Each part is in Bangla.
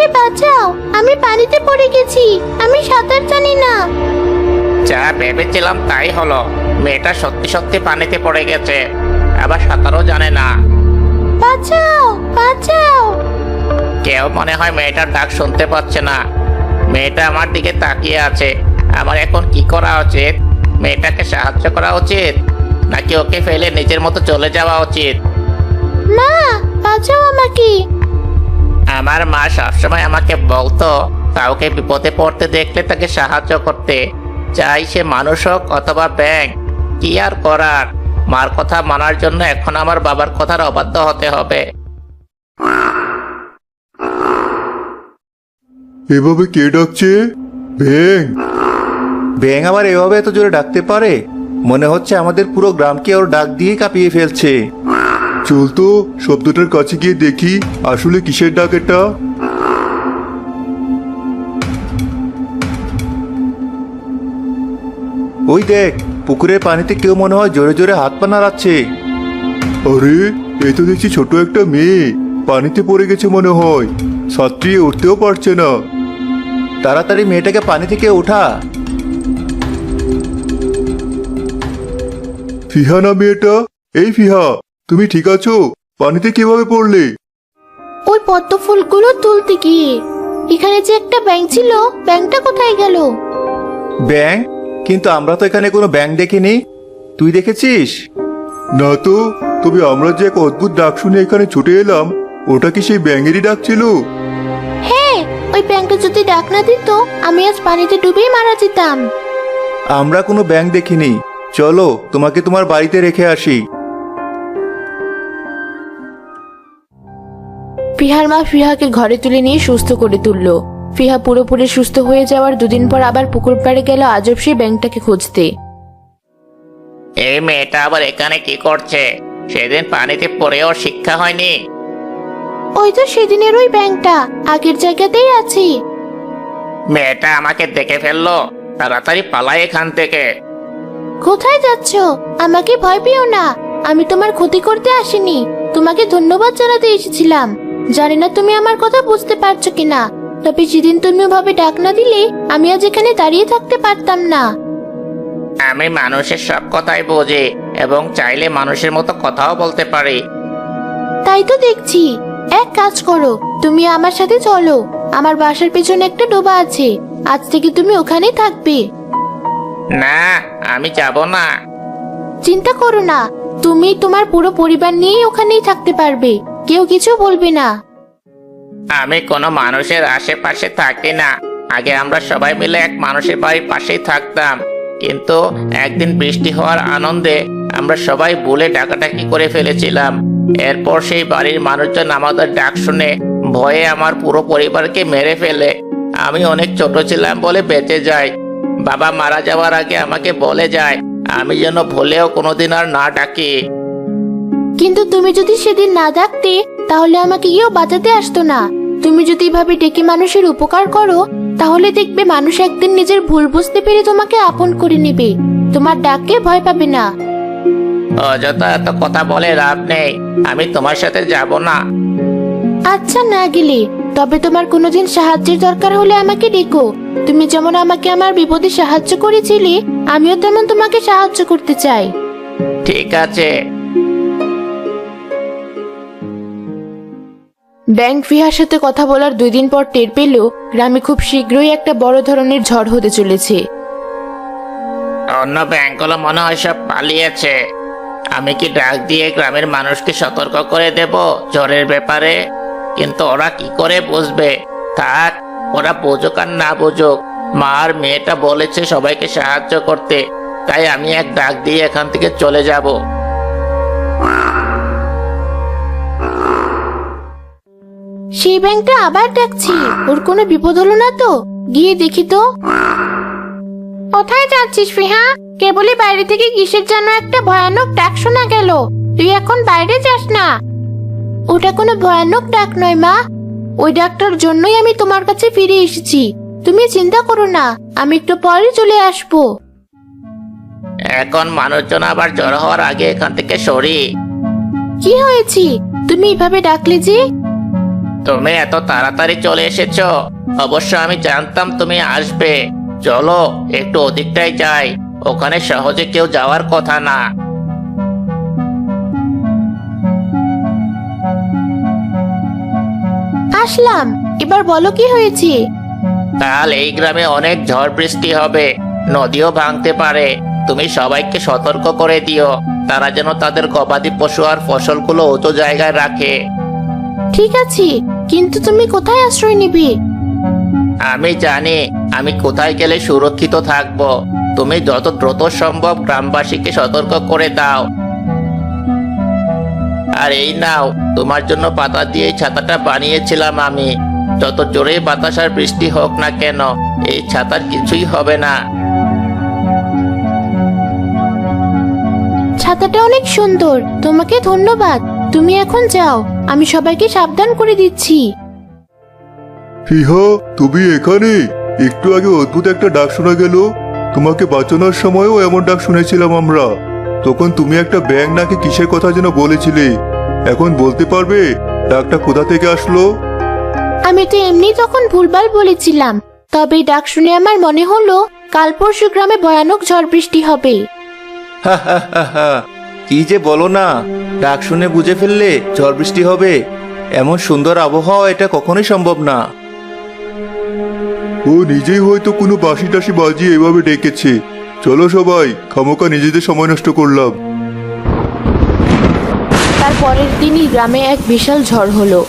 আমাকে বাঁচাও, আমি পানিতে পড়ে গেছি, আমি সাঁতার জানি না। যা ভেবেছিলাম তাই হলো, মেয়েটা সত্যি সত্যি পানিতে পড়ে গেছে, আবার সাঁতারও জানে না। বাঁচাও, বাঁচাও। কেউ মনে হয় মেয়েটার ডাক শুনতে পাচ্ছে না। মেয়েটা আমার দিকে তাকিয়ে আছে। আমার এখন কি করা উচিত? মেয়েটাকে সাহায্য করা উচিত, নাকি ওকে ফেলে নিজের মতো চলে যাওয়া উচিত? মা, বাঁচাও আমাকে। আমার মা সবসময় আমাকে বলতো কাউকে বিপদে পড়তে দেখলে তাকে সাহায্য করতে, চাই সে মানুষ হোক অথবা ব্যাঙ। কি আর করার, মার কথা মানার জন্য এখন আমার বাবার কথার অবাধ্য হতে হবে। এভাবে কে ডাকছে? ব্যাং। ব্যাঙ আবার এভাবে এত জোরে ডাকতে পারে? মনে হচ্ছে আমাদের পুরো গ্রামকে ওর ডাক দিয়ে কাঁপিয়ে ফেলছে। চল তো শব্দটার কাছে গিয়ে দেখি আসলে কিসের ডাক এটা। ওই দেখ, পুকুরের পানিতে কেউ মনে হয় জোরে জোরে হাত পা নাড়াচ্ছে। আরে, এই তো দেখছি ছোট একটা মেয়ে পানিতে পড়ে গেছে মনে হয়, সাঁতরিয়ে উঠতেও পারছে না। তাড়াতাড়ি মেয়েটাকে পানি থেকে ওঠা। ফিহা না মেয়েটা? এই ফিহা, তুমি ঠিক আছো? পানিতে কিভাবে পড়লে? ওই পদ্ম ফুলগুলো তুলতে গিয়ে। এখানে যে একটা ব্যাঙ ছিল, ব্যাঙটা কোথায় গেল? ব্যাঙ? কিন্তু আমরা তো এখানে কোনো ব্যাঙ দেখিনি। তুই দেখেছিস? না তো, তবে আমরা যে এক অদ্ভুত ডাক শুনে এখানে ছুটে এলাম, ওটা কি সেই ব্যাঙেরই ডাক ছিল? হ্যাঁ, ওই ব্যাঙটা যদি ডাক না দিত, আমি আজ পানিতে ডুবেই মারা যেতাম। আমরা কোনো ব্যাঙ দেখিনি। চলো তোমাকে তোমার বাড়িতে রেখে আসি। ফিহার মা ফিহাকে ঘরে তুলে নিয়ে সুস্থ করে তুলল। ফিহা পুরোপুরি সুস্থ হয়ে যাওয়ার দুদিন পর আবার পুকুর পাড়ে গেল আজব সেই ব্যাঙটাকে খুঁজতে। এই মেয়েটা আবার এখানে কি করছে? সেদিন পানিতে পড়েও শিক্ষা হয়নি। ওই তো সেদিনের ওই ব্যাঙটা, আগের জায়গাতেই আছে। মেয়েটা আমাকে দেখে ফেললো, তাড়াতাড়ি পালাই এখান থেকে। কোথায় যাচ্ছ? আমাকে ভয় পেও না, আমি তোমার ক্ষতি করতে আসিনি, তোমাকে ধন্যবাদ জানাতে এসেছিলাম। জানি না তুমি আমার কথা বুঝতে পারছো কিনা, তবে যেদিন তুমি ওভাবে ডাক না দিলে আমি আজ এখানে দাঁড়িয়ে থাকতে পারতাম না। আমি মানুষের সব কথাই বুঝি এবং চাইলে মানুষের মতো কথাও বলতে পারি। তাই তো দেখছি। এক কাজ করো, তুমি আমার সাথে চলো। আমার বাসার পেছনে একটা ডোবা আছে, আজ থেকে তুমি ওখানেই থাকবে। না, আমি যাব না। চিন্তা করো না, তুমি তোমার পুরো পরিবার নিয়েই ওখানেই থাকতে পারবে, কেউ কিছু বলবে না। আমি কোনো মানুষের আশেপাশে থাকি না। আগে আমরা সবাই মিলে এক মানুষের বাড়ির পাশেই থাকতাম, কিন্তু একদিন বৃষ্টি হওয়ার আনন্দে আমরা সবাই ভুলে ডাকাডাকি করে ফেলেছিলাম। এরপর সেই বাড়ির মানুষজন আমাদের ডাক শুনে ভয়ে আমার পুরো পরিবারকে মেরে ফেলে। আমি অনেক ছোট ছিলাম বলে বেঁচে যাই। বাবা মারা যাওয়ার আগে আমাকে বলে যায় আমি যেন ভুলেও কোনোদিন আর না ডাকি। কিন্তু তুমি যদি সেদিন না ডাকতে, তাহলে আমাকে কেউ বাঁচাতে আসতো না। তুমি যদি এভাবে ডেকে মানুষের উপকার করো, তাহলে দেখবে মানুষ একদিন নিজের ভুল বুঝতে পেরে তোমাকে আপন করে নেবে, তোমার ডাককে ভয় পাবে না। অযথা এত কথা বলে লাভ নেই, আমি তোমার সাথে যাব না। আচ্ছা, না গেলে তবে তোমার কোনোদিন সাহায্যের দরকার হলে আমাকে ডেকো। তুমি যেমন আমাকে আমার বিপদে সাহায্য করেছিলে, আমিও তেমন তোমাকে সাহায্য করতে চাই। ঠিক আছে। ব্যাঙ ফিহার সাথে কথা বলার 2 দিন পর টের পেল গ্রামে খুব শীঘ্রই একটা বড় ধরনের ঝড় হতে চলেছে। অন্য ব্যাংকগুলো মনে হয় সব পালিয়েছে। আমি কি ডাক দিয়ে গ্রামের মানুষকে সতর্ক করে দেব ঝড়ের ব্যাপারে? কিন্তু ওরা কি করে বুঝবে? থাক, ওরা বুঝুক আর না বুঝুক, মা আর মেয়েটা বলেছে সবাইকে সাহায্য করতে, তাই আমি এক ডাক দিয়ে এখান থেকে চলে যাব। সেই ব্যাংকটা আবার ডাকছি, ওর কোনো বিপদ হলো না তো? গিয়ে দেখি তো। কোথায় যাচ্ছিস ফিহা? কেবলই বাইরে থেকে কিসের যেন একটা ভয়ানক ডাক শোনা গেল। তুই এখন বাইরে যাস না। ওটা কোনো ভয়ানক ডাক নয় মা, ওই ডাকটার জন্যই আমি তোমার কাছে ফিরে এসেছি। তুমি চিন্তা করো না, আমি একটু পরে চলে আসবো। এখন মানুষজন আবার জড়ো হওয়ার আগে এখান থেকে সরি। কি হয়েছে? তুমি এভাবে ডাকলে যে? তুমি এত তাড়াতাড়ি চলে এসেছো। অবশ্য আমি জানতাম তুমি আসবে। চলো একটু ওদিকটাই যাই, ওখানে সহজে কেউ যাওয়ার কথা না। আসলাম, এবার বলো কি হয়েছে? কাল এই গ্রামে অনেক ঝড় বৃষ্টি হবে, নদীও ভাঙতে পারে। তুমি সবাইকে সতর্ক করে দিও, তারা যেন তাদের গবাদি পশু আর ফসলগুলো উঁচু জায়গায় রাখে। ঠিক আছে, কিন্তু তুমি কোথায় আশ্রয় নিবে? আমি জানি আমি কোথায় গেলে সুরক্ষিত থাকব। তুমি যত দ্রুত সম্ভব গ্রামবাসীকে সতর্ক করে দাও। আর এই নাও, তোমার জন্য পাতা দিয়ে এই ছাতাটা বানিয়েছিলাম আমি। যত জোরে বাতাস আর বৃষ্টি হোক না কেন, এই ছাতার কিছুই হবে না। ছাতাটা অনেক সুন্দর, তোমাকে ধন্যবাদ। তুমি এখন যাও, আমি সবাইকে সাবধান করে দিচ্ছি। ফিহা, তুমি এখানে? একটু আগে অদ্ভুত একটা ডাক শোনা গেল। তোমাকে বাঁচানোর সময়ও এমন ডাক শুনেছিলাম আমরা। তখন তুমি একটা ব্যাঙ নাকি কিসের কথা যেন বলেছিলে। এখন বলতে পারবে ডাকটা কোথা থেকে আসলো? আমি তো এমনি তখন ভুলভাল বলেছিলাম, তবে ডাক শুনে আমার মনে হলো কাল পরশু গ্রামে ভয়ানক ঝড় বৃষ্টি হবে। হা হা হা হা, কি যে বলো না, ডাক শুনে বুঝে ফেললে ঝড় বৃষ্টি হবে? এমন সুন্দর আবহাওয়া এটা কখনোই সম্ভব না। ও নিজেই হয়তো কোনো বাঁশি টাসি বাজিয়ে এভাবে ডেকেছে। চলো সবাই, খামোকা নিজেদের সময় নষ্ট করলাম। তার পরের দিনই গ্রামে এক বিশাল ঝড় হলো।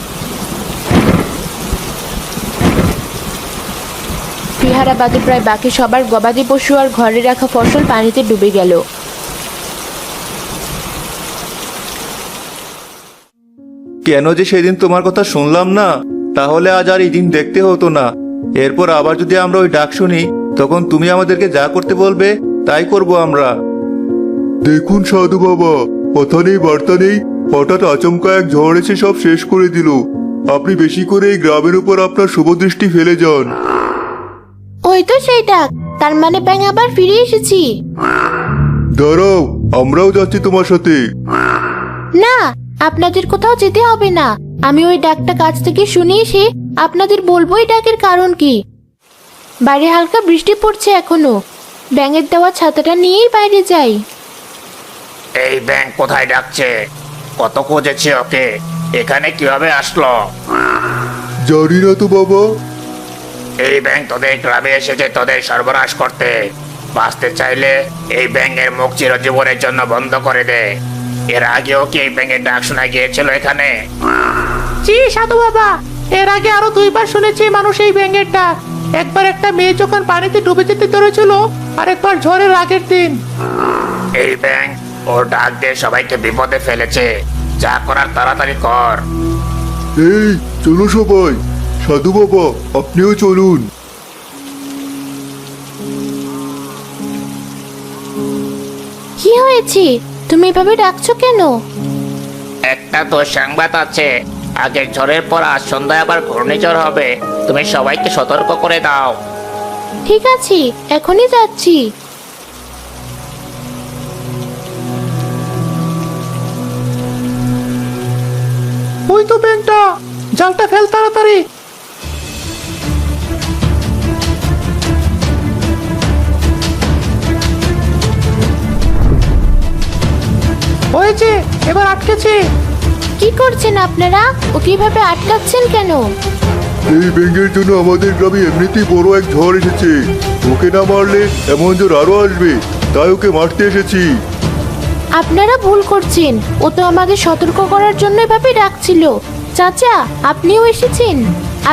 ফিহারা বাদে প্রায় বাকি সবার গবাদি পশু আর ঘরে রাখা ফসল পানিতে ডুবে গেল। কেন যে সেদিন তোমার কথা শুনলাম না, তাহলে আজ আর এই দিন দেখতে হতো না। এরপর আবার যদি আমরা ওই ডাক শুনি, তখন তুমি আমাদেরকে যা করতে বলবে তাই করব আমরা। দেখুন সাধু বাবা, কথা নেই বার্তা নেই, হঠাৎ আচমকা এক ঝড় এসে সব শেষ করে দিল। আপনি বেশি করে এই গ্রামের উপর আপনার শুভ দৃষ্টি ফেলে যান। ওই তো সেই ডাক, তার মানে ব্যাঙ আবার ফিরে এসেছি। দাঁড়াও, আমরাও যাচ্ছি তোমার সাথে। না, আপনাদের কোথাও যেতে হবে না। আমি ওই ডাকটা কাছ থেকে শুনে এসে আপনাদের বলবো এই ডাকের কারণ কি। বাইরে হালকা বৃষ্টি পড়ছে এখনো, ব্যাঙের দেওয়া ছাতাটা নিয়েই বাইরে যাই। এই ব্যাঙ কোথায় ডাকছে? কত খুঁজেছি ওকে, এখানে কিভাবে আসলো? জানি না তো বাবা। এই ব্যাঙ তোদের গ্রামে এসেছে তোদের সর্বনাশ করতে। বাঁচতে চাইলে এই ব্যাঙের মুখ চিরজীবনের জন্য বন্ধ করে দে। এর আগেও কি এই ব্যাঙের ডাক শোনা গিয়েছিল এখানে? জি সাধু বাবা, এর আগে আরো 2 বার শুনেছি মানুষ এই ব্যাঙের ডাক। একবার একটা মেয়ে যখন পানিতে ডুবে যেতে ধরেছিল, আর একবার ঝড়ের আগের দিন। এই ব্যাঙ ওর ডাক দিয়ে সবাইকে বিপদে ফেলেছে। যা করার তাড়াতাড়ি কর। এই চলো সবাই, সাধু বাবা আপনিও চলুন। কি হয়েছে? তুমি এভাবে ডাকছো কেন? একটা তো সংবাদ আছে, আগের ঝড়ের পর আজ সন্ধ্যায় আবার ঘূর্ণিঝড় হবে। তুমি সবাইকে সতর্ক করে দাও। ঠিক আছে, এখনই যাচ্ছি। ওই তো ব্যাঙটা, জালটা ফেল তাড়াতাড়ি। হয়েছে, এবার আটকেছে। কি করছেন আপনারা? ও কিভাবে আটকাচ্ছেন কেন? এই ব্যাঙের জন্য আমাদের গ্রামে এমনিতেই বড় এক ঝড় এসেছে। ওকে না মারলে এমন ঝড় আরো আসবে, তাই ওকে মারতে এসেছি। আপনারা ভুল করছেন, ও তো আমাদের সতর্ক করার জন্য এভাবে ডাকছিল। চাচা, আপনিও এসেছেন।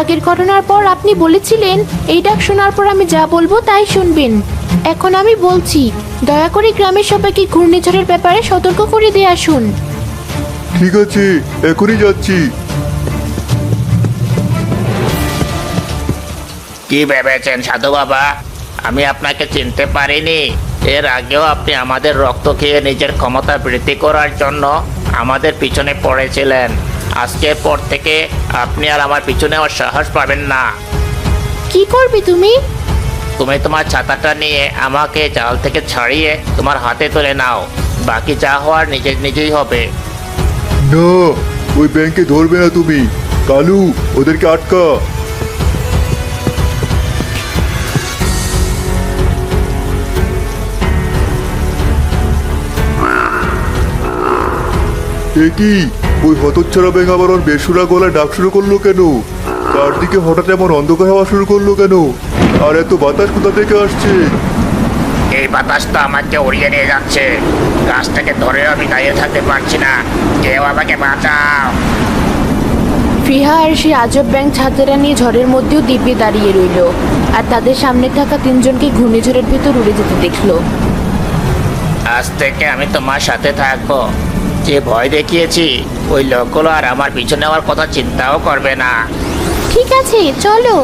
আগের ঘটনার পর আপনি বলেছিলেন এই ডাক শোনার পর আমি যা বলবো তাই শুনবেন। এখন আমি বলছি, দয়া করে গ্রামের সবাইকে ঘূর্ণিঝড়ের ব্যাপারে সতর্ক করে দিয়ে আসুন। ঠিক আছে, এখনই যাচ্ছি। কি ভেবেছেন সাধু বাবা? আমি আপনাকে চিনতে পারিনি। এর আগেও আপনি আমাদের রক্ত খেয়ে নিজের ক্ষমতা বৃদ্ধি করার জন্য আমাদের পিছনে পড়েছিলেন। আজকের পর থেকে আপনি আর আমার পিছনে আর সাহস পাবেন না। কি করবি তুমি? তুমি তোমার ছাতাটা নিয়ে আমাকে জাল থেকে ছাড়িয়ে তোমার হাতে তুলে নাও। বাকি যা হওয়ার নিজেই হবে। না, ও ওই ব্যাংকে ধরবে না তুমি। কালু, ওদেরকে আটকা। এ কি, ওই হতচ্ছাড়া ব্যাঙ আবার ওর বেসুরা গলায় ডাক শুরু করলো কেন? চারদিকে হঠাৎ এমন অন্ধকার হওয়া শুরু করলো কেন? আর এত বাতাস কোথা থেকে আসছে? এই বাতাসটা আমাকে উড়িয়ে নিয়ে যাচ্ছে। গাছ থেকে ধরে আমি দাঁড়িয়ে থাকতে পারছি না, কেউ আমাকে বাঁচাও। ফিহা আর সেই আজব ব্যাঙ ছাতেরা নিয়ে ঝড়ের মধ্যেও দিব্যে দাঁড়িয়ে রইল, আর তাদের সামনে থাকা তিনজনকে ঘূর্ণিঝড়ের ভেতর উড়ে যেতে দেখলো। আজ থেকে আমি তোমার সাথে থাকবো। যে ভয় দেখিয়েছি, ওই লোকগুলো আর আমার পিছনে আমার কথা চিন্তাও করবে না। ঠিক আছে, চলো।